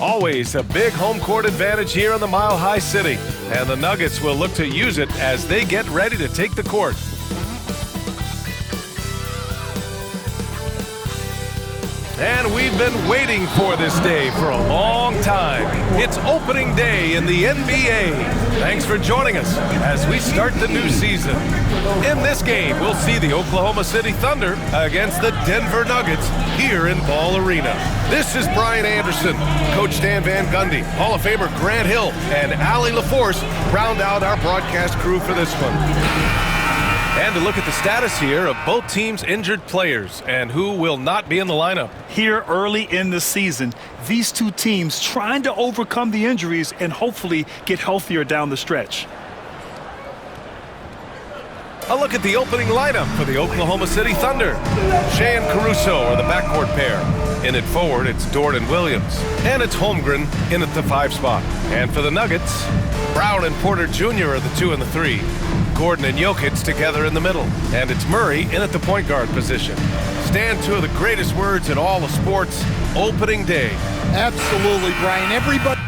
Always a big home court advantage here in the Mile High City, and the Nuggets will look to use it as they get ready to take the court. And we've been waiting for this day for a long time. It's opening day in the NBA. Thanks for joining us as we start the new season. In this game, we'll see the Oklahoma City Thunder against the Denver Nuggets here in Ball Arena. This is Brian Anderson, Coach Stan Van Gundy, Hall of Famer Grant Hill, and Allie LaForce round out our broadcast crew for this one. And to look at the status here of both teams' injured players and who will not be in the lineup. Here early in the season, these two teams trying to overcome the injuries and hopefully get healthier down the stretch. A look at the opening lineup for the Oklahoma City Thunder. Shea and Caruso are the backcourt pair. In at forward, it's Dort and Williams. And it's Holmgren in at the 5 spot. And for the Nuggets, Brown and Porter Jr. are the 2 and the 3. Gordon and Jokic together in the middle. And it's Murray in at the point guard position. Stand two of the greatest words in all of sports, opening day. Absolutely, Brian. Everybody.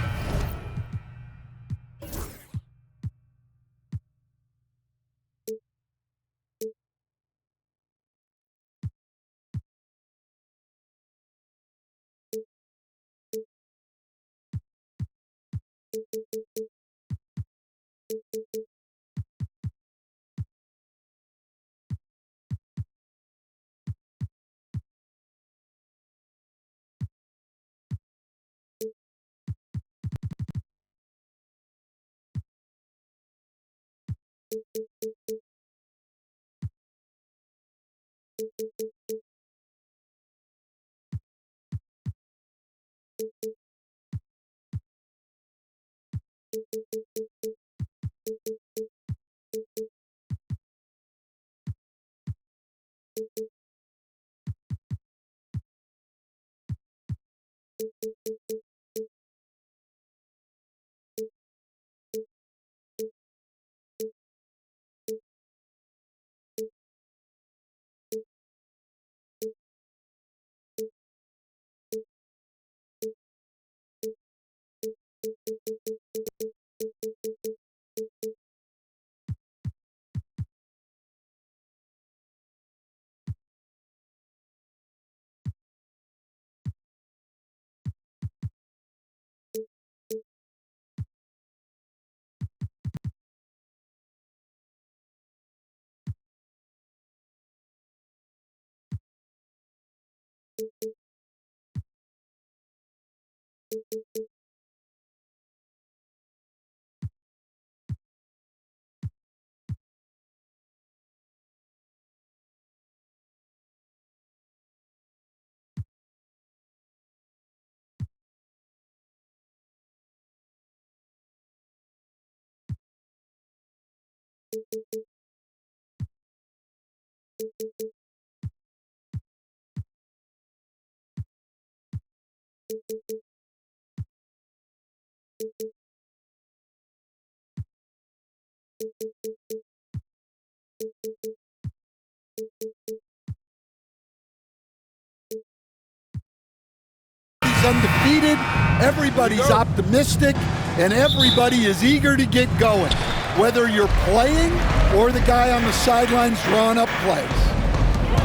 He's undefeated, everybody's optimistic, and everybody is eager to get going, whether you're playing or the guy on the sidelines drawing up plays.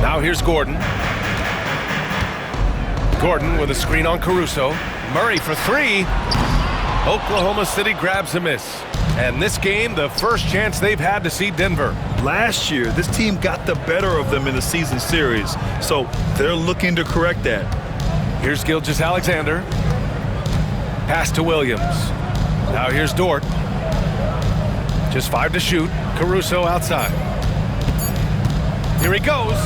Now here's Gordon. Gordon with a screen on Caruso. Murray for 3. Oklahoma City grabs a miss. And this game, the first chance they've had to see Denver. Last year, this team got the better of them in the season series, so they're looking to correct that. Here's Gilgeous-Alexander. Pass to Williams. Now here's Dort. Just 5 to shoot. Caruso outside. Here he goes.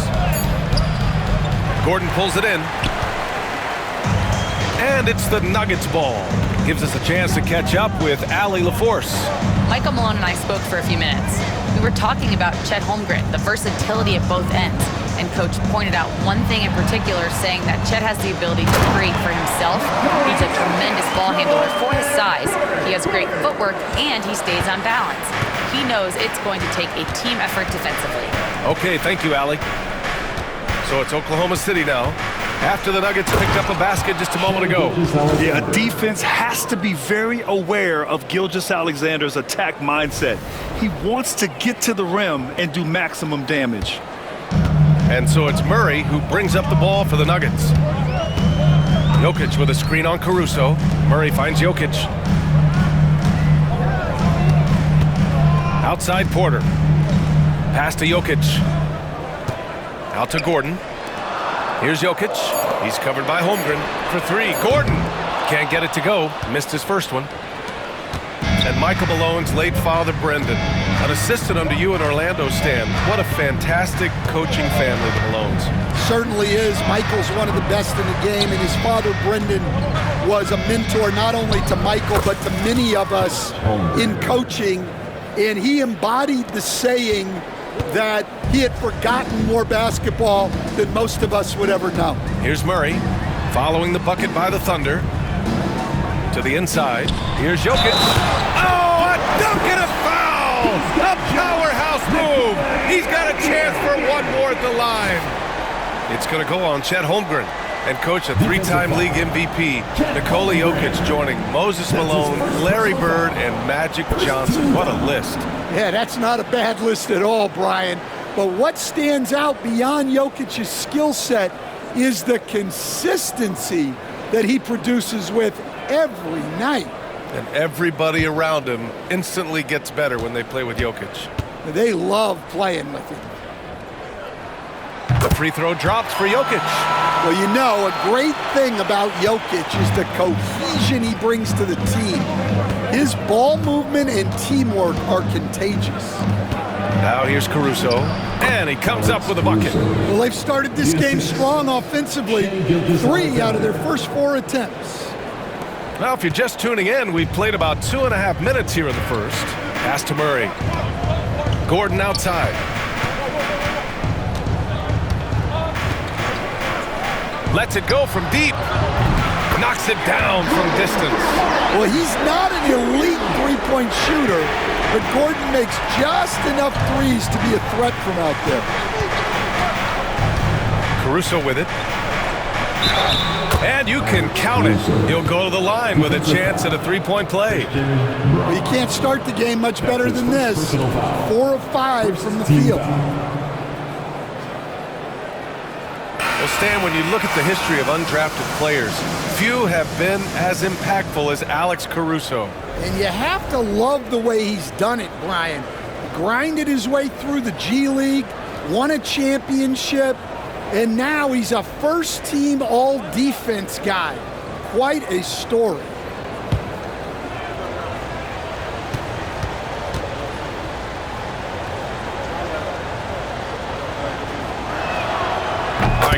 Gordon pulls it in. And it's the Nuggets ball. Gives us a chance to catch up with Allie LaForce. Michael Malone and I spoke for a few minutes. We were talking about Chet Holmgren, the versatility at both ends. And Coach pointed out one thing in particular, saying that Chet has the ability to create for himself. He's a tremendous ball handler for his size. He has great footwork, and he stays on balance. He knows it's going to take a team effort defensively. Okay, thank you, Allie. So it's Oklahoma City now. after the Nuggets picked up a basket just a moment ago. Yeah, defense has to be very aware of Gilgeous-Alexander's attack mindset. He wants to get to the rim and do maximum damage. And so it's Murray who brings up the ball for the Nuggets. Jokic with a screen on Caruso. Murray finds Jokic. Outside Porter. Pass to Jokic. Out to Gordon. Here's Jokic. He's covered by Holmgren for three. Gordon can't get it to go. Missed his first one. And Michael Malone's late father, Brendan, an assistant under you in Orlando, Stan. What a fantastic coaching family, the Malones. Certainly is. Michael's one of the best in the game, and his father, Brendan, was a mentor not only to Michael, but to many of us in coaching. And he embodied the saying that he had forgotten more basketball than most of us would ever know. Here's Murray, following the bucket by the Thunder. To the inside. Here's Jokic. Oh, a dunk and a foul! A powerhouse move! He's got a chance for one more at the line. It's going to go on Chet Holmgren. And coach, a three-time league MVP, Nikola Jokic joining Moses Malone, Larry Bird, and Magic Johnson. What a list. Yeah, that's not a bad list at all, Brian. But what stands out beyond Jokic's skill set is the consistency that he produces with every night. And everybody around him instantly gets better when they play with Jokic. They love playing with him. The free throw drops for Jokic. Well, you know, a great thing about Jokic is the cohesion he brings to the team. His ball movement and teamwork are contagious. Now here's Caruso, and he comes up with a bucket. Well, they've started this game strong offensively. 3 out of their first 4 attempts. Now, if you're just tuning in, we've played about 2.5 minutes here in the first. Pass to Murray. Gordon outside. Lets it go from deep. Knocks it down from distance. Well, he's not an elite three-point shooter, but Gordon makes just enough threes to be a threat from out there. Caruso with it. And you can count it. He'll go to the line with a chance at a three-point play. Well, you can't start the game much better than this. 4 of 5 from the field. Well, Stan, when you look at the history of undrafted players, few have been as impactful as Alex Caruso. And you have to love the way he's done it, Brian. Grinded his way through the G League, won a championship, and now he's a first-team all-defense guy. Quite a story.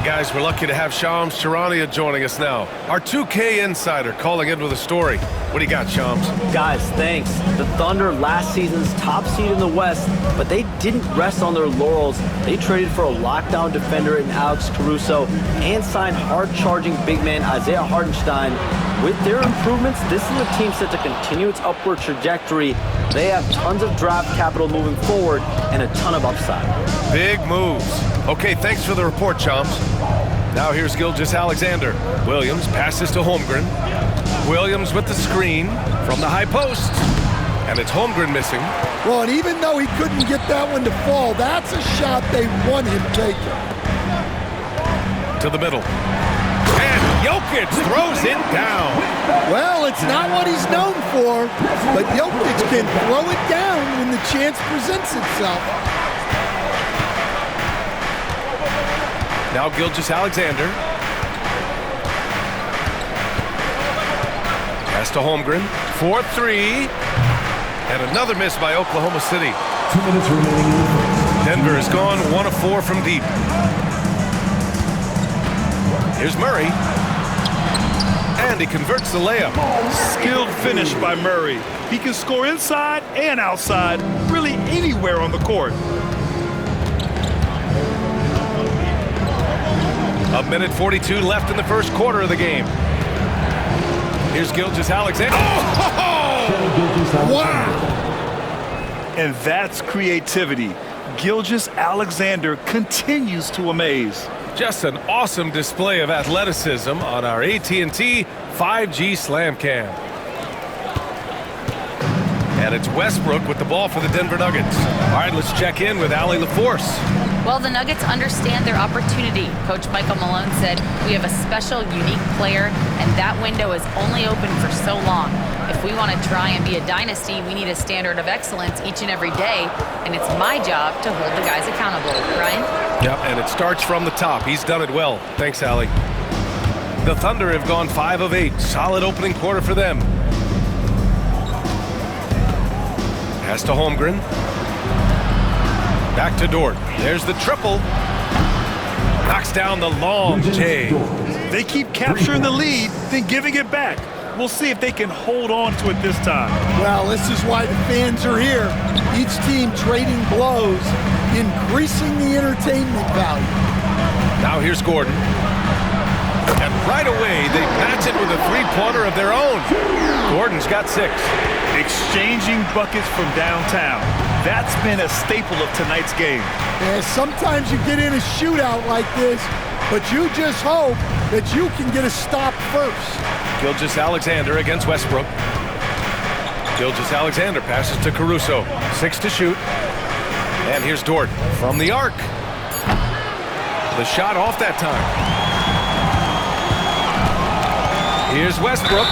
Guys, we're lucky to have Shams Charania joining us now. Our 2K insider calling in with a story. What do you got, Shams? Guys, thanks. The Thunder, last season's top seed in the West, but they didn't rest on their laurels. They traded for a lockdown defender in Alex Caruso and signed hard-charging big man Isaiah Hartenstein. With their improvements, this is a team set to continue its upward trajectory. They have tons of draft capital moving forward and a ton of upside. Big moves. Okay, thanks for the report, Shams. Now here's Gilgeous-Alexander. Williams passes to Holmgren. Williams with the screen from the high post. And it's Holmgren missing. Well, and even though he couldn't get that one to fall, that's a shot they want him taking. To the middle. And Jokic throws it down. Well, it's not what he's known for, but Jokic can throw it down when the chance presents itself. Now Gilgeous-Alexander. Pass to Holmgren. 4-3. And another miss by Oklahoma City. 2 minutes remaining. Denver has gone 1 of 4 from deep. Here's Murray. And he converts the layup. Skilled finish by Murray. He can score inside and outside, really anywhere on the court. A minute 42 left in the first quarter of the game. Here's Gilgeous-Alexander. Oh! Wow! And that's creativity. Gilgeous-Alexander continues to amaze. Just an awesome display of athleticism on our AT&T 5G Slam Cam. And it's Westbrook with the ball for the Denver Nuggets. All right, let's check in with Allie LaForce. Well, the Nuggets understand their opportunity. Coach Michael Malone said, we have a special, unique player, and that window is only open for so long. If we want to try and be a dynasty, we need a standard of excellence each and every day, and it's my job to hold the guys accountable. Ryan? Yep, and it starts from the top. He's done it well. Thanks, Allie. The Thunder have gone 5 of 8. Solid opening quarter for them. Pass to Holmgren. Back to Dort. There's the triple. Knocks down the long J. They keep capturing the lead, then giving it back. We'll see if they can hold on to it this time. Well, this is why the fans are here. Each team trading blows, increasing the entertainment value. Now here's Gordon. And right away, they match it with a three-pointer of their own. Gordon's got 6. Exchanging buckets from downtown. That's been a staple of tonight's game. And sometimes you get in a shootout like this, but you just hope that you can get a stop first. Gilgeous-Alexander against Westbrook. Gilgeous-Alexander passes to Caruso. 6 to shoot. And here's Dort from the arc. The shot off that time. Here's Westbrook.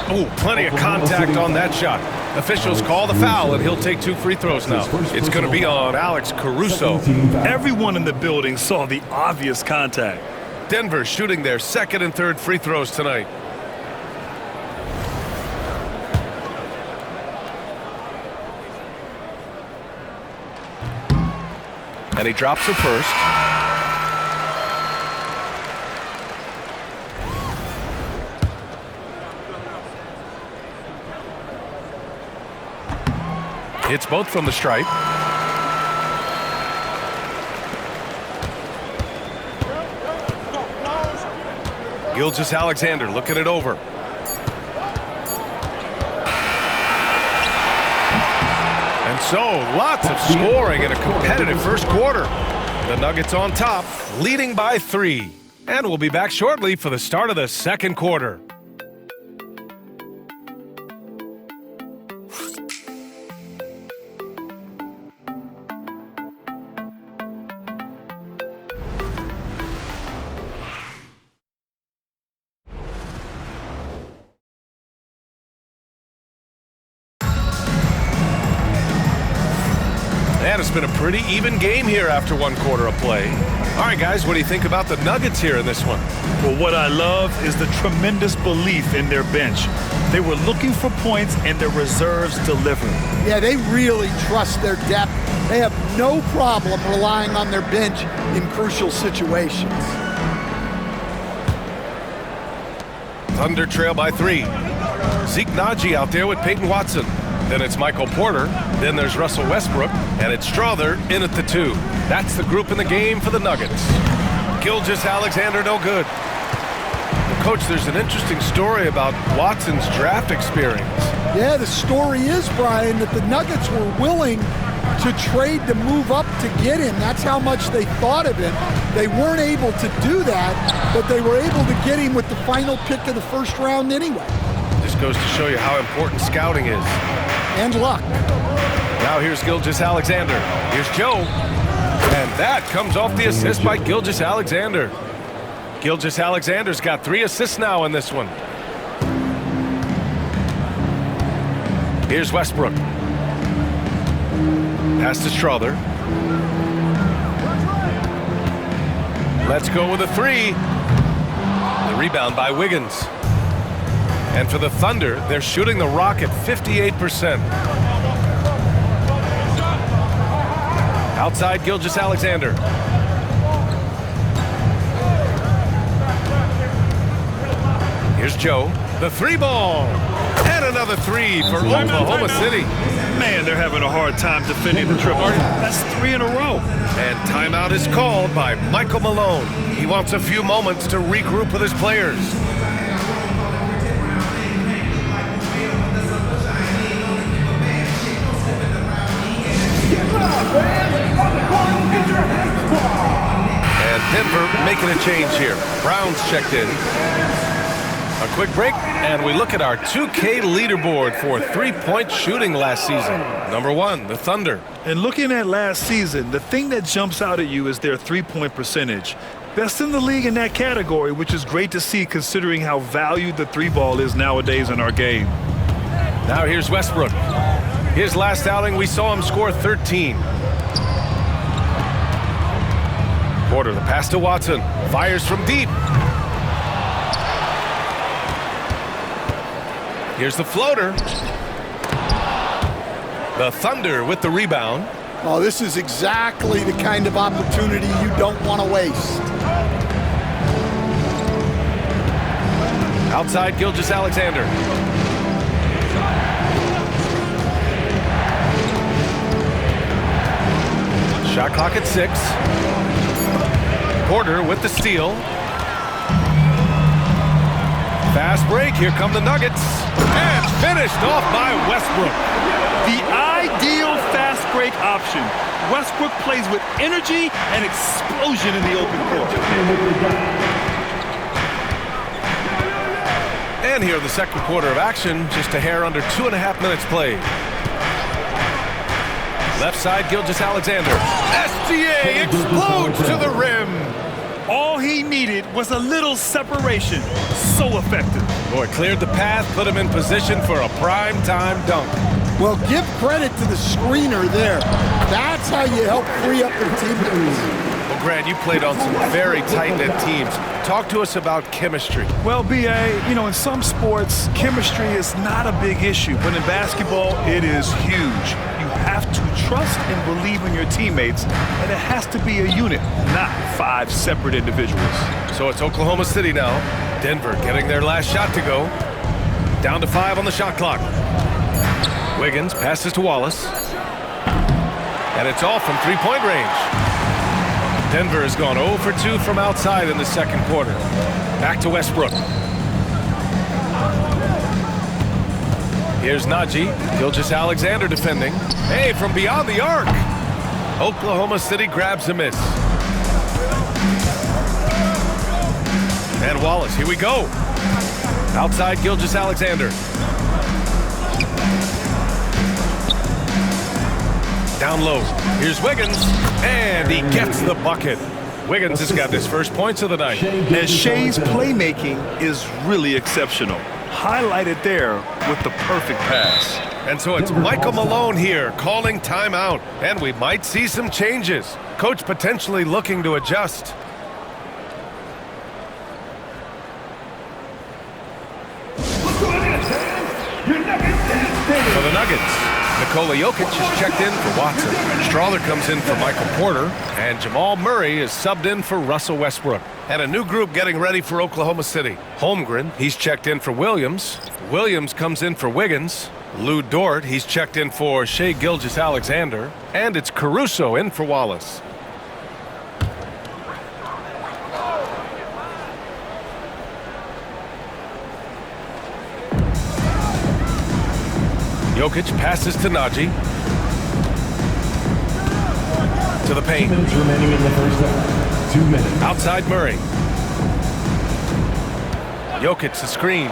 Oh, plenty of contact on that shot. Officials call the foul, and he'll take 2 free throws now. It's going to be on Alex Caruso. Everyone in the building saw the obvious contact. Denver shooting their 2nd and 3rd free throws tonight. And he drops it first. Hits both from the stripe. Gilgeous-Alexander looking it over. And so, lots of scoring in a competitive first quarter. The Nuggets on top, leading by 3. And we'll be back shortly for the start of the second quarter. And it's been a pretty even game here after 1 quarter of play. All right, guys, what do you think about the Nuggets here in this one? Well, what I love is the tremendous belief in their bench. They were looking for points, and their reserves delivered. Yeah, they really trust their depth. They have no problem relying on their bench in crucial situations. Thunder trail by 3. Zeke Naji out there with Peyton Watson. Then it's Michael Porter. Then there's Russell Westbrook. And it's Strother in at the 2. That's the group in the game for the Nuggets. Gilgeous-Alexander no good. Coach, there's an interesting story about Watson's draft experience. Yeah, the story is, Brian, that the Nuggets were willing to trade to move up to get him. That's how much they thought of him. They weren't able to do that, but they were able to get him with the final pick of the first round anyway. Just goes to show you how important scouting is. And luck. Now here's Gilgeous-Alexander. Here's Joe. And that comes off the assist by Gilgeous-Alexander. Gilgeous-Alexander's got 3 assists now in this one. Here's Westbrook. Pass to Strother. Let's go with a 3. The rebound by Wiggins. And for the Thunder, they're shooting the rock at 58%. Outside Gilgeous-Alexander. Here's Joe. The 3 ball. And another 3 for Oklahoma City. Man, they're having a hard time defending the triple. That's 3 in a row. And timeout is called by Michael Malone. He wants a few moments to regroup with his players. And Denver making a change here. Brown's checked in. A quick break, and we look at our 2K leaderboard for three-point shooting last season. Number 1, the Thunder. And looking at last season, the thing that jumps out at you is their three-point percentage. Best in the league in that category, which is great to see considering how valued the three ball is nowadays in our game. Now here's Westbrook. His last outing, we saw him score 13. Porter, the pass to Watson. Fires from deep. Here's the floater. The Thunder with the rebound. Oh, this is exactly the kind of opportunity you don't want to waste. Outside, Gilgeous-Alexander. Shot clock at 6. Porter with the steal. Fast break. Here come the Nuggets. And finished off by Westbrook. The ideal fast break option. Westbrook plays with energy and explosion in the open court. And here the second quarter of action. Just a hair under 2.5 minutes played. Left side, Gilgeous-Alexander. SGA explodes to the rim. All he needed was a little separation. So effective. Boy, cleared the path, put him in position for a prime-time dunk. Well, give credit to the screener there. That's how you help free up their teammates. Well, Grant, you played on some very tight-knit teams. Talk to us about chemistry. Well, B.A., you know, in some sports, chemistry is not a big issue. But in basketball, it is huge. You have to trust and believe in your teammates, and it has to be a unit, not 5 separate individuals. So it's Oklahoma City now. Denver getting their last shot to go. Down to 5 on the shot clock. Wiggins passes to Wallace. And it's off from three-point range. Denver has gone 0 for 2 from outside in the second quarter. Back to Westbrook. Here's Najee. Gilgeous-Alexander defending. Hey, from beyond the arc. Oklahoma City grabs a miss. And Wallace, here we go. Outside, Gilgeous-Alexander. Down low. Here's Wiggins. And he gets the bucket. Wiggins has got his first points of the night. And Shea's playmaking is really exceptional. Highlighted there with the perfect pass. And so it's Michael Malone here calling timeout. And we might see some changes. Coach potentially looking to adjust. For the Nuggets, Nikola Jokic is checked in for Watson. Strawler comes in for Michael Porter. And Jamal Murray is subbed in for Russell Westbrook. And a new group getting ready for Oklahoma City. Holmgren, he's checked in for Williams. Williams comes in for Wiggins. Lou Dort, he's checked in for Shai Gilgeous-Alexander. And it's Caruso in for Wallace. Jokic passes to Najee. To the paint. 2 minutes remaining in the first half. 2 minutes. Outside Murray. Jokic the screen.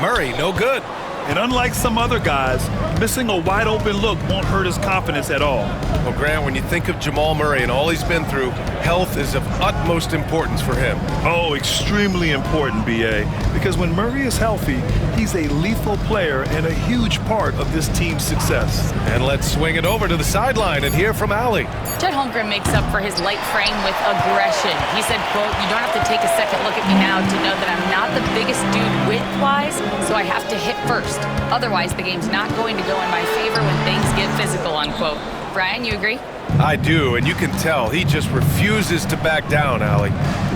Murray, no good. And unlike some other guys, missing a wide open look won't hurt his confidence at all. Well, Grant, when you think of Jamal Murray and all he's been through, health is of utmost importance for him. Oh, extremely important, B.A., because when Murray is healthy, he's a lethal player and a huge part of this team's success. And let's swing it over to the sideline and hear from Allie. Chet Holmgren makes up for his light frame with aggression. He said, quote, "You don't have to take a second look at me now to know that I'm not the biggest dude width-wise, so I have to hit first. Otherwise, the game's not going to go in my favor when things get physical," unquote. Brian, you agree? I do, and you can tell he just refuses to back down, Allie.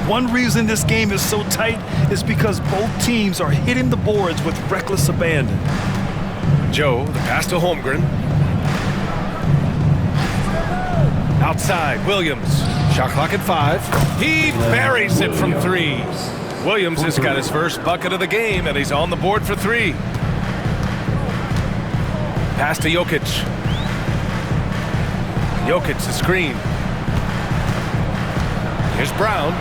One reason this game is so tight is because both teams are hitting the boards with reckless abandon. Joe, the pass to Holmgren. Outside, Williams. Shot clock at 5. He buries it from 3. Williams has got his first bucket of the game, and he's on the board for 3. Pass to Jokic. Jokic, the screen. Here's Brown.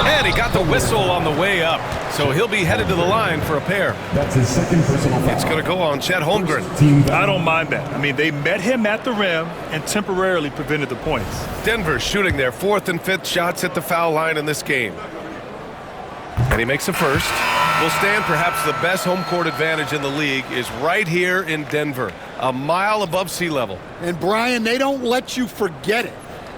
And he got the whistle on the way up. So he'll be headed to the line for a pair. That's his second personal foul. It's going to go on Chet Holmgren. I don't mind that. I mean, they met him at the rim and temporarily prevented the points. Denver shooting their 4th and 5th shots at the foul line in this game. And he makes a first. Will stand perhaps the best home court advantage in the league is right here in Denver, a mile above sea level. And Brian, they don't let you forget it.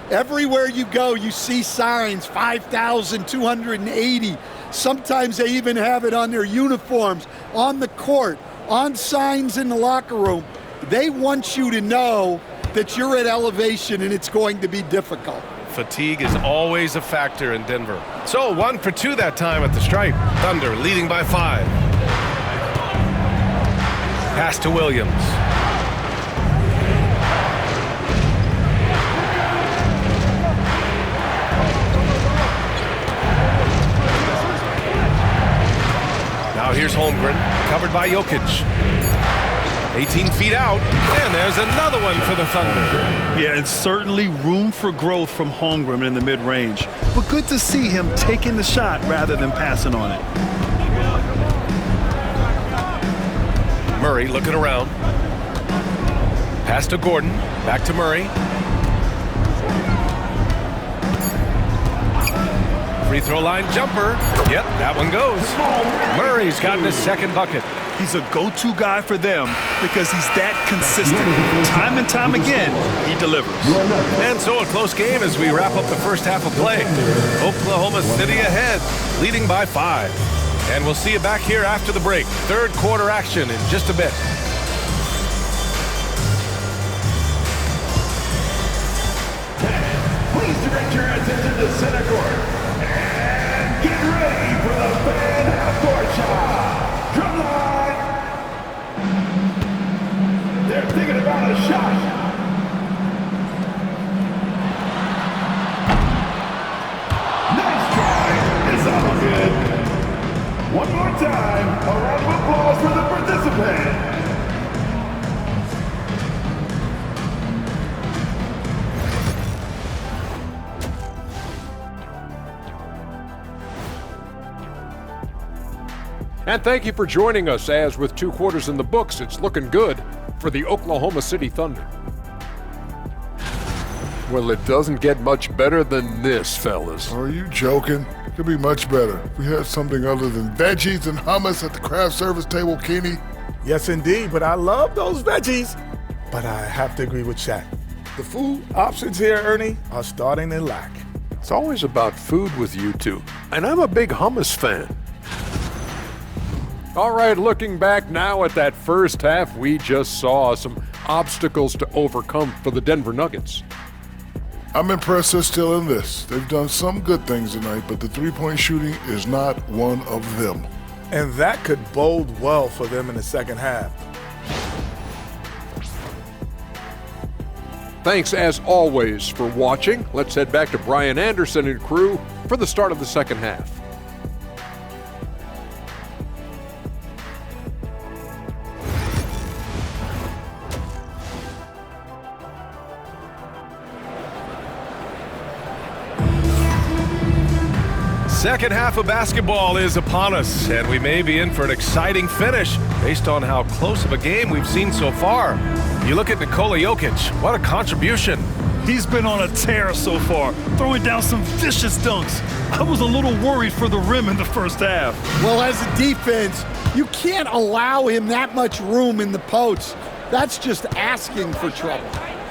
Everywhere you go, you see signs, 5,280. Sometimes they even have it on their uniforms, on the court, on signs in the locker room. They want you to know that you're at elevation and it's going to be difficult. Fatigue is always a factor in Denver. So 1 for 2 that time at the stripe. Thunder leading by 5. Pass to Williams. Now here's Holmgren, covered by Jokic. 18 feet out, and there's another one for the Thunder. Yeah, and certainly room for growth from Holmgren in the mid-range. But good to see him taking the shot rather than passing on it. Murray looking around. Pass to Gordon, back to Murray. Free throw line jumper. Yep, that one goes. Murray's gotten his second bucket. He's a go-to guy for them because he's that consistent. Time and time again, he delivers. And so a close game as we wrap up the first half of play. Oklahoma City ahead, leading by 5. And we'll see you back here after the break. Third quarter action in just a bit. Please direct your attention to center court. And get ready for the fan half-court shot. Drumline. They're thinking about a shot. Nice try. It's all good. One more time, a round of applause for the participant. And thank you for joining us, as with 2 quarters in the books, it's looking good for the Oklahoma City Thunder. Well, it doesn't get much better than this, fellas. Are you joking? Could be much better. We had something other than veggies and hummus at the craft service table, Kenny. Yes, indeed, but I love those veggies. But I have to agree with Shaq. The food options here, Ernie, are starting to lack. It's always about food with you two, and I'm a big hummus fan. All right, looking back now at that first half, we just saw some obstacles to overcome for the Denver Nuggets. I'm impressed they're still in this. They've done some good things tonight, but the three-point shooting is not one of them. And that could bode well for them in the second half. Thanks, as always, for watching. Let's head back to Brian Anderson and crew for the start of the second half. Second half of basketball is upon us, and we may be in for an exciting finish based on how close of a game we've seen so far. You look at Nikola Jokic, what a contribution. He's been on a tear so far, throwing down some vicious dunks. I was a little worried for the rim in the first half. Well, as a defense, you can't allow him that much room in the post. That's just asking for trouble.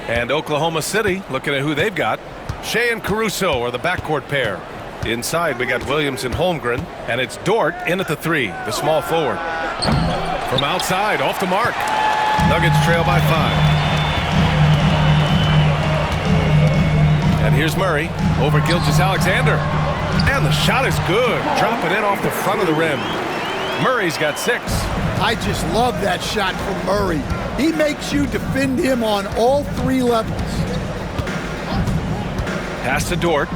And Oklahoma City, looking at who they've got. Shea and Caruso are the backcourt pair. Inside, we got Williams and Holmgren, and it's Dort in at the 3, the small forward. From outside, off the mark. Nuggets trail by 5. And here's Murray over Gilgeous-Alexander. And the shot is good, dropping in off the front of the rim. Murray's got 6. I just love that shot from Murray. He makes you defend him on all 3 levels. Pass to Dort.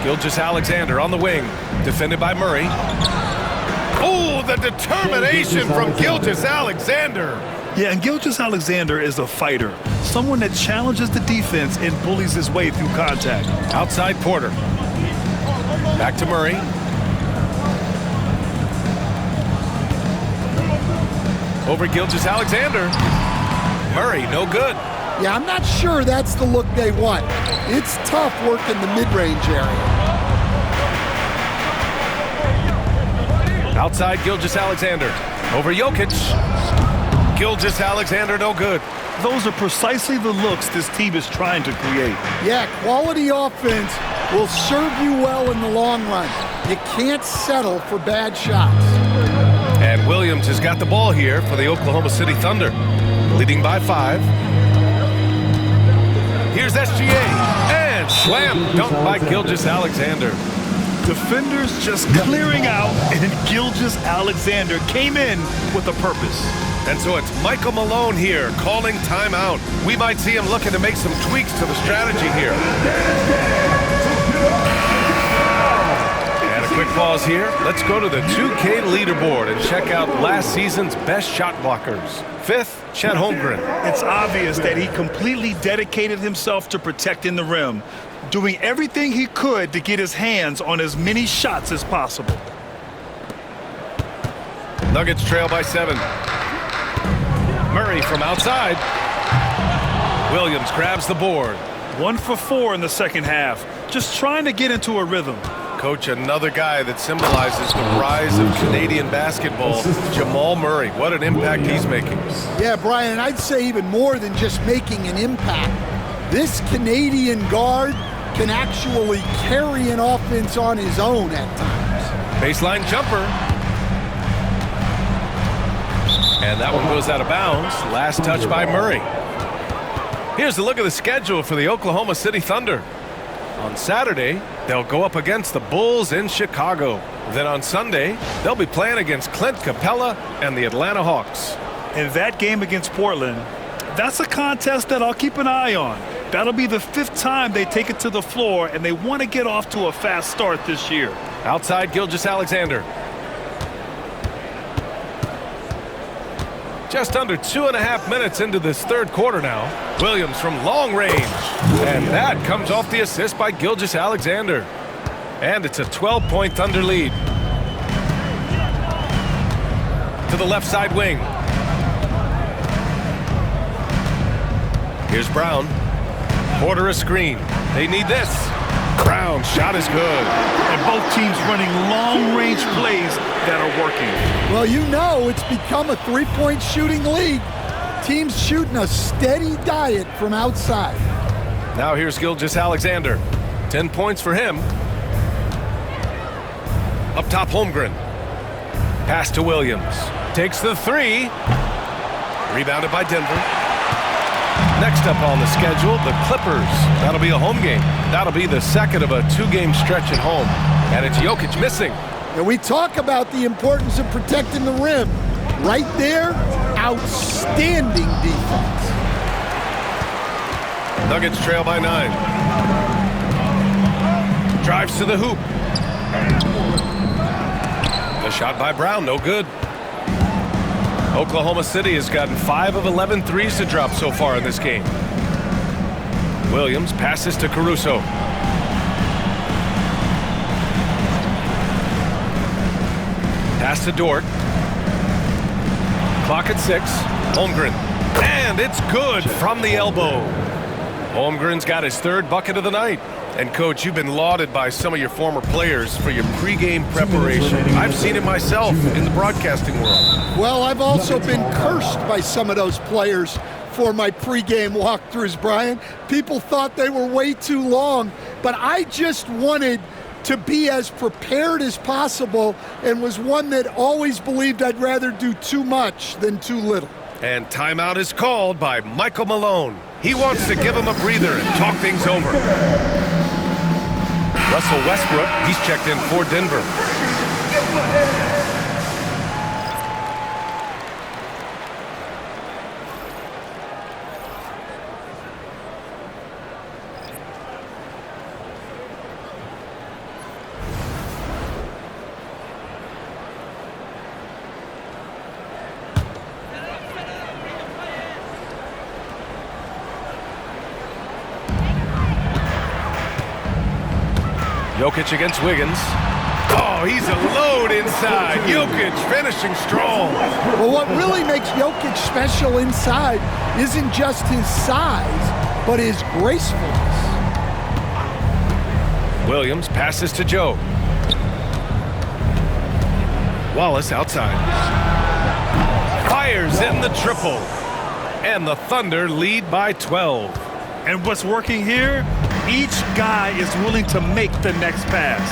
Gilgeous-Alexander on the wing, defended by Murray. Oh, the determination from Gilgeous-Alexander. Yeah, and Gilgeous-Alexander is a fighter, someone that challenges the defense and bullies his way through contact. Outside Porter. Back to Murray. Over Gilgeous-Alexander. Murray, no good. Yeah, I'm not sure that's the look they want. It's tough working the mid-range area. Outside Gilgeous-Alexander. Over Jokic. Gilgeous-Alexander, no good. Those are precisely the looks this team is trying to create. Yeah, quality offense will serve you well in the long run. You can't settle for bad shots. And Williams has got the ball here for the Oklahoma City Thunder, leading by 5. Here's SGA, and slam dunk by Gilgeous-Alexander. Defenders just clearing out, and Gilgeous-Alexander came in with a purpose. And so it's Michael Malone here calling timeout. We might see him looking to make some tweaks to the strategy here. And a quick pause here. Let's go to the 2K leaderboard and check out last season's best shot blockers. 5th, Chet Holmgren. It's obvious that he completely dedicated himself to protecting the rim, doing everything he could to get his hands on as many shots as possible. Nuggets trail by 7. Murray from outside. Williams grabs the board. 1 for 4 in the second half, just trying to get into a rhythm. Coach, another guy that symbolizes the rise of Canadian basketball, Jamal Murray. What an impact he's making. Yeah, Brian, I'd say even more than just making an impact. This Canadian guard can actually carry an offense on his own at times. Baseline jumper. And that one goes out of bounds. Last touch by Murray. Here's a look at the schedule for the Oklahoma City Thunder. On Saturday, they'll go up against the Bulls in Chicago. Then on Sunday, they'll be playing against Clint Capella and the Atlanta Hawks. And that game against Portland, that's a contest that I'll keep an eye on. That'll be the 5th time they take it to the floor, and they want to get off to a fast start this year. Outside Gilgeous-Alexander. Just under 2.5 minutes into this third quarter now. Williams from long range. And that comes off the assist by Gilgeous-Alexander. And it's a 12-point Thunder lead. To the left side wing. Here's Brown. Porter a screen. They need this. Brown shot is good. And both teams running long-range plays that are working. Well, you know it's become a three-point shooting league. Teams shooting a steady diet from outside. Now here's Gilgeous-Alexander. 10 points for him. Up top, Holmgren. Pass to Williams. Takes the 3. Rebounded by Denver. Next up on the schedule, the Clippers. That'll be a home game. That'll be the second of a 2-game stretch at home. And it's Jokic missing. And we talk about the importance of protecting the rim. Right there, outstanding defense. Nuggets trail by 9. Drives to the hoop. The shot by Brown, no good. Oklahoma City has gotten 5 of 11 threes to drop so far in this game. Williams passes to Caruso. Pass to Dort. Clock at 6. Holmgren. And it's good from the elbow. Holmgren's got his 3rd bucket of the night. And, Coach, you've been lauded by some of your former players for your pregame preparation. I've seen it myself in the broadcasting world. Well, I've also been cursed by some of those players for my pregame walkthroughs, Brian. People thought they were way too long, but I just wanted to be as prepared as possible and was one that always believed I'd rather do too much than too little. And timeout is called by Michael Malone. He wants to give him a breather and talk things over. Russell Westbrook, he's checked in for Denver. Jokic against Wiggins. Oh, he's a load inside. Jokic finishing strong. Well, what really makes Jokic special inside isn't just his size, but his gracefulness. Williams passes to Joe. Wallace outside. Fires in the triple. And the Thunder lead by 12. And what's working here? Each guy is willing to make the next pass.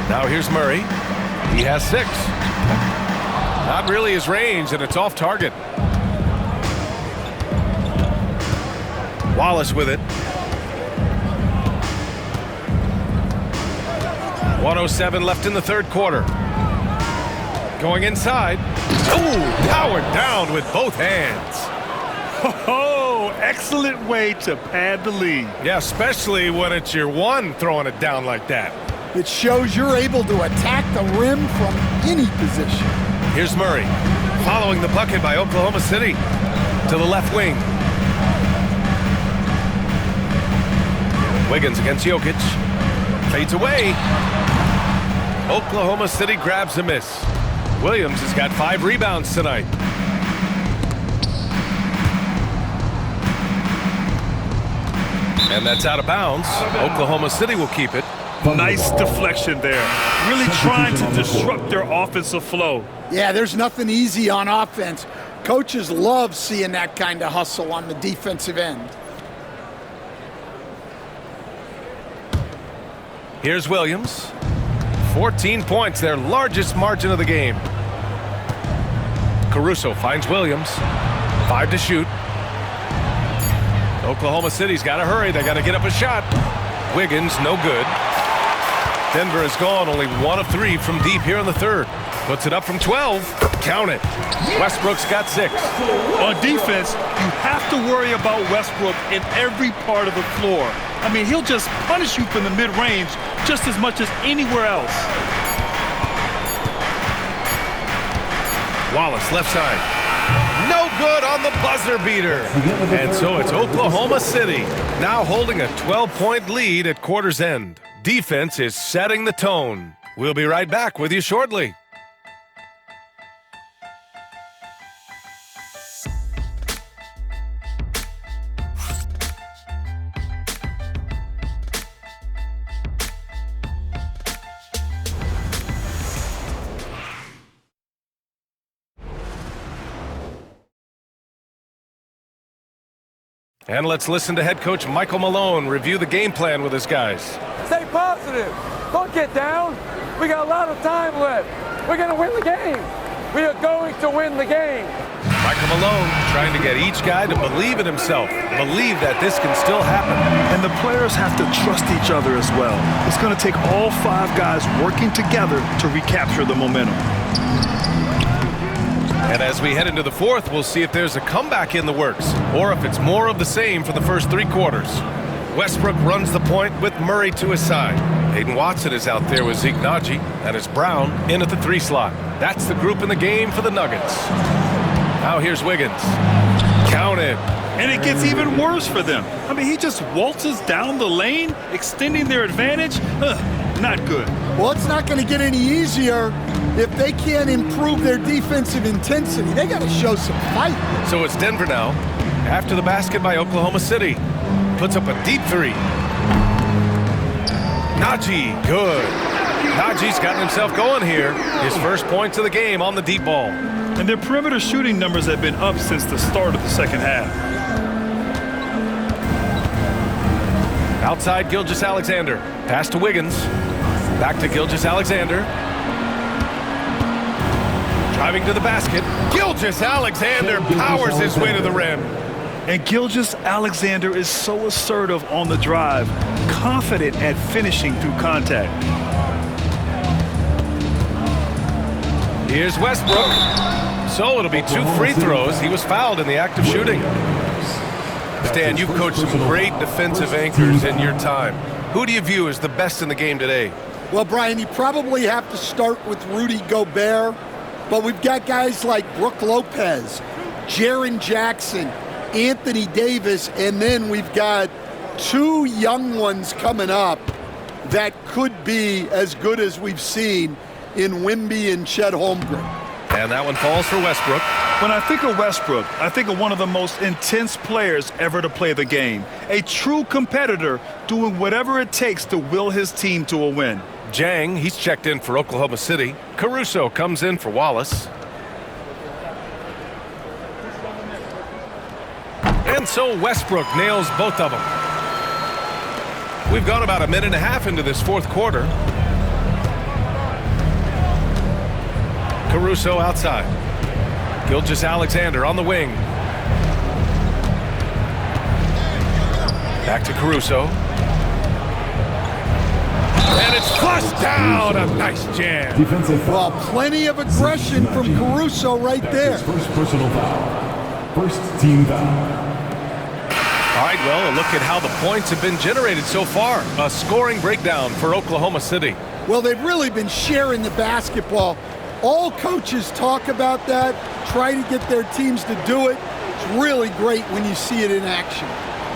Now here's Murray. He has 6. Not really his range, and it's off target. Wallace with it. 1:07 left in the third quarter. Going inside. Ooh, powered down with both hands. Oh, excellent way to pad the lead. Yeah, especially when it's your one throwing it down like that. It shows you're able to attack the rim from any position. Here's Murray, following the bucket by Oklahoma City to the left wing. Wiggins against Jokic. Fades away. Oklahoma City grabs a miss. Williams has got 5 rebounds tonight. And that's out of bounds. Oklahoma City will keep it. Nice deflection there. Really trying to disrupt their offensive flow. Yeah, there's nothing easy on offense. Coaches love seeing that kind of hustle on the defensive end. Here's Williams. 14 points, their largest margin of the game. Caruso finds Williams. 5 to shoot. Oklahoma City's got to hurry. They got to get up a shot. Wiggins, no good. Denver has gone only 1 of 3 from deep here in the third. Puts it up from 12. Count it. Westbrook's got 6. On defense, you have to worry about Westbrook in every part of the floor. I mean, he'll just punish you from the mid-range just as much as anywhere else. Wallace, left side. No good on the buzzer beater. And so it's Oklahoma City now holding a 12-point lead at quarter's end. Defense is setting the tone. We'll be right back with you shortly. And let's listen to head coach Michael Malone review the game plan with his guys. Stay positive. Don't get down. We got a lot of time left. We're going to win the game. We are going to win the game. Michael Malone trying to get each guy to believe in himself, believe that this can still happen. And the players have to trust each other as well. It's going to take all 5 guys working together to recapture the momentum. And as we head into the fourth, we'll see if there's a comeback in the works or if it's more of the same for the first 3 quarters. Westbrook runs the point with Murray to his side. Hayden Watson is out there with Zeke Naji, and it's Brown in at the 3 slot. That's the group in the game for the Nuggets. Now here's Wiggins. Count it. And it gets even worse for them. I mean, he just waltzes down the lane, extending their advantage. Not good. Well, it's not going to get any easier if they can't improve their defensive intensity. They got to show some fight. So it's Denver now. After the basket by Oklahoma City. Puts up a deep 3. Naji, good. Naji's gotten himself going here. His first points of the game on the deep ball. And their perimeter shooting numbers have been up since the start of the second half. Outside Gilgeous-Alexander. Pass to Wiggins. Back to Gilgeous-Alexander. Driving to the basket. Gilgeous-Alexander powers his way to the rim. And Gilgeous-Alexander is so assertive on the drive, confident at finishing through contact. Here's Westbrook. So it'll be 2 free throws. He was fouled in the act of shooting. Stan, you've coached some great defensive anchors in your time. Who do you view as the best in the game today? Well, Brian, you probably have to start with Rudy Gobert, but we've got guys like Brook Lopez, Jaren Jackson, Anthony Davis, and then we've got two young ones coming up that could be as good as we've seen in Wemby and Chet Holmgren. And that one falls for Westbrook. When I think of Westbrook, I think of one of the most intense players ever to play the game. A true competitor doing whatever it takes to will his team to a win. Jang, he's checked in for Oklahoma City. Caruso comes in for Wallace. And so Westbrook nails both of them. We've gone about a minute and a half into this fourth quarter. Caruso outside. Gilgeous-Alexander on the wing. Back to Caruso. And it's flushed down. A nice jam. Well, plenty of aggression from Caruso right there. First personal foul. First team foul. All right, well, a look at how the points have been generated so far. A scoring breakdown for Oklahoma City. Well, they've really been sharing the basketball. All coaches talk about that, try to get their teams to do it. It's really great when you see it in action.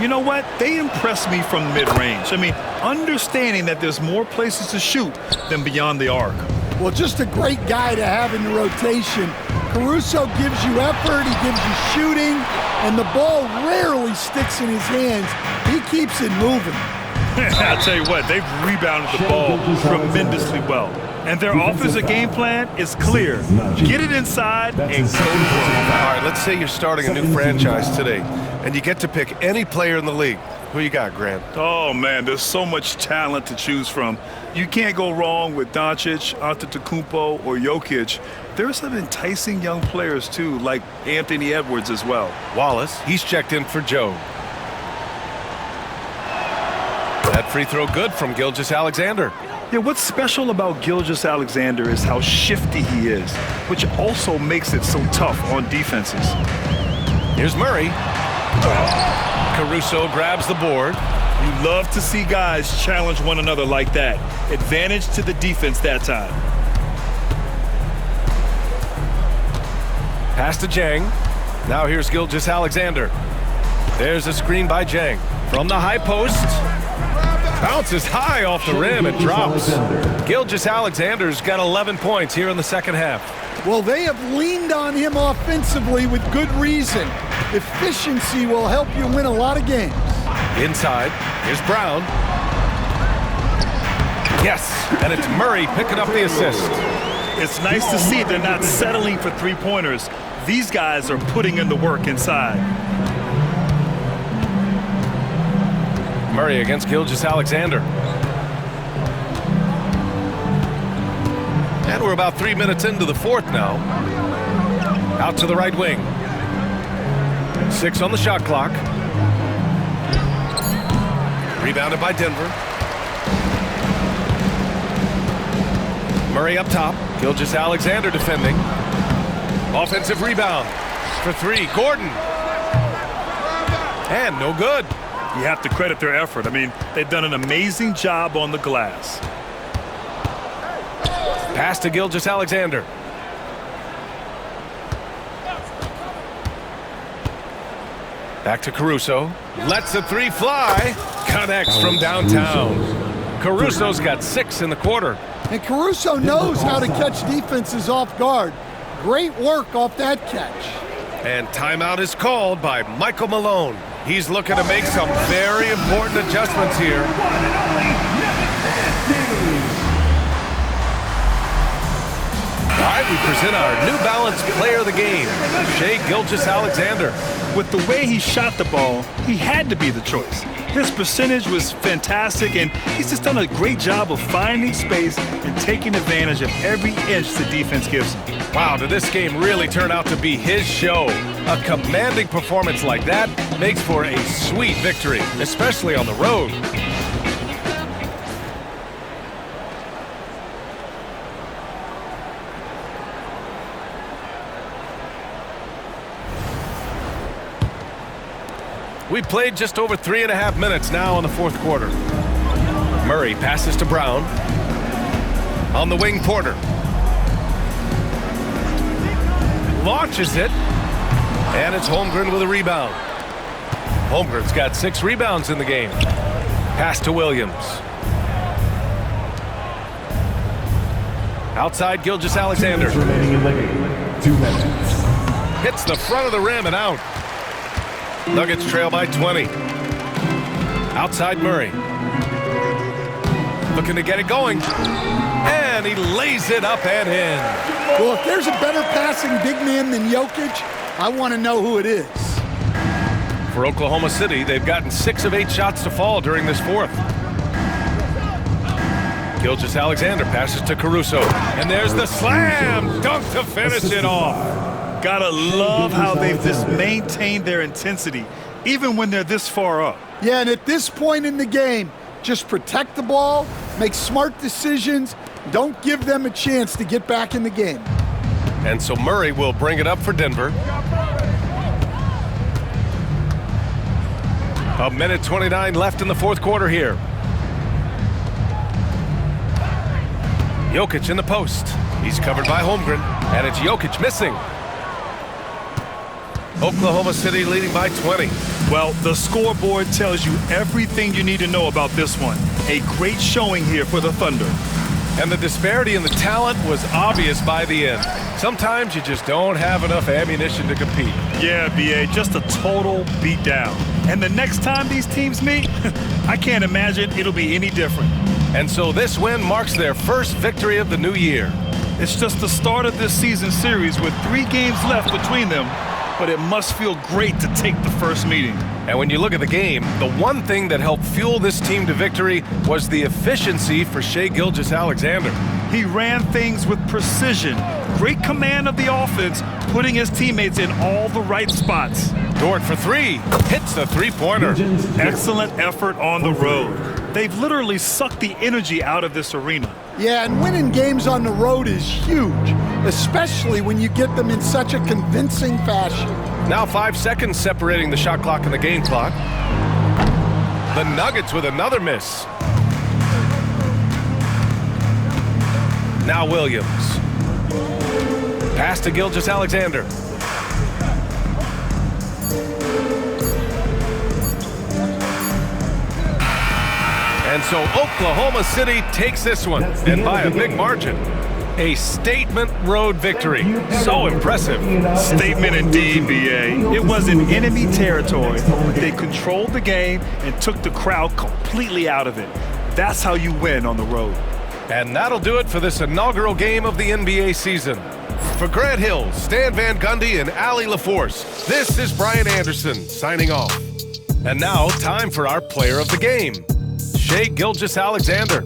You know what? They impress me from mid-range. I mean, understanding that there's more places to shoot than beyond the arc. Well, just a great guy to have in the rotation. Caruso gives you effort, he gives you shooting, and the ball rarely sticks in his hands. He keeps it moving. I'll tell you what, they've rebounded the ball tremendously well. And their offensive game plan is clear. Get it inside and go to work. All right, let's say you're starting a new franchise today, and you get to pick any player in the league. Who you got, Grant? Oh, man, there's so much talent to choose from. You can't go wrong with Doncic, Antetokounmpo, or Jokic. There's some enticing young players, too, like Anthony Edwards as well. Wallace, he's checked in for Joe. That free throw good from Gilgeous-Alexander. Yeah, what's special about Gilgeous-Alexander is how shifty he is, which also makes it so tough on defenses. Here's Murray. Caruso grabs the board. You love to see guys challenge one another like that. Advantage to the defense that time. Pass to Jang. Now here's Gilgeous-Alexander. There's a screen by Jang. From the high post. Bounces high off the rim and drops. Gilgeous-Alexander's got 11 points here in the second half. Well, they have leaned on him offensively with good reason. Efficiency will help you win a lot of games. Inside, here's Brown. Yes, and it's Murray picking up the assist. It's nice to see they're not settling for three-pointers. These guys are putting in the work inside. Murray against Gilgeous-Alexander. And we're about 3 minutes into the fourth now. Out to the right wing. 6 on the shot clock. Rebounded by Denver. Murray up top. Gilgeous-Alexander defending. Offensive rebound for 3. Gordon. And no good. You have to credit their effort. I mean, they've done an amazing job on the glass. Pass to Gilgeous-Alexander. Back to Caruso. Lets the 3 fly. Connects from downtown. Caruso's got 6 in the quarter. And Caruso knows how to catch defenses off guard. Great work off that catch. And timeout is called by Michael Malone. He's looking to make some very important adjustments here. All right, we present our New Balance player of the game, Shai Gilgeous-Alexander. With the way he shot the ball, he had to be the choice. His percentage was fantastic, and he's just done a great job of finding space and taking advantage of every inch the defense gives him. Wow, did this game really turn out to be his show? A commanding performance like that makes for a sweet victory, especially on the road. We played just over 3.5 minutes now in the fourth quarter. Murray passes to Brown. On the wing, Porter. Launches it. And it's Holmgren with a rebound. Holmgren's got 6 rebounds in the game. Pass to Williams. Outside Gilgeous-Alexander. Remaining in the game. 2 minutes. Hits the front of the rim and out. Nuggets trail by 20. Outside Murray. Looking to get it going. And he lays it up and in. Well, if there's a better passing big man than Jokic, I want to know who it is. For Oklahoma City, they've gotten 6 of 8 shots to fall during this fourth. Gilgeous-Alexander passes to Caruso. And there's the slam dunk to finish it off. Gotta love how they've just maintained their intensity, even when they're this far up. Yeah, and at this point in the game, just protect the ball, make smart decisions, don't give them a chance to get back in the game. And so Murray will bring it up for Denver. 1:29 left in the fourth quarter here. Jokic in the post. He's covered by Holmgren, and it's Jokic missing. Oklahoma City leading by 20. Well, the scoreboard tells you everything you need to know about this one. A great showing here for the Thunder. And the disparity in the talent was obvious by the end. Sometimes you just don't have enough ammunition to compete. Yeah, B.A., just a total beatdown. And the next time these teams meet, I can't imagine it'll be any different. And so this win marks their first victory of the new year. It's just the start of this season series with 3 games left between them, but it must feel great to take the first meeting. And when you look at the game, the one thing that helped fuel this team to victory was the efficiency for Shai Gilgeous-Alexander. He ran things with precision, great command of the offense, putting his teammates in all the right spots. Dort for 3, hits the three-pointer. Excellent effort on the road. They've literally sucked the energy out of this arena. Yeah, and winning games on the road is huge, especially when you get them in such a convincing fashion. Now 5 seconds separating the shot clock and the game clock. The Nuggets with another miss. Now Williams. Pass to Gilgeous-Alexander. And so Oklahoma City takes this one, and by a big margin. A statement road victory. So impressive. Statement indeed, B.A. It was in enemy territory. They controlled the game and took the crowd completely out of it. That's how you win on the road. And that'll do it for this inaugural game of the NBA season. For Grant Hill, Stan Van Gundy, and Allie LaForce, this is Brian Anderson signing off. And now, time for our player of the game, Shai Gilgeous-Alexander.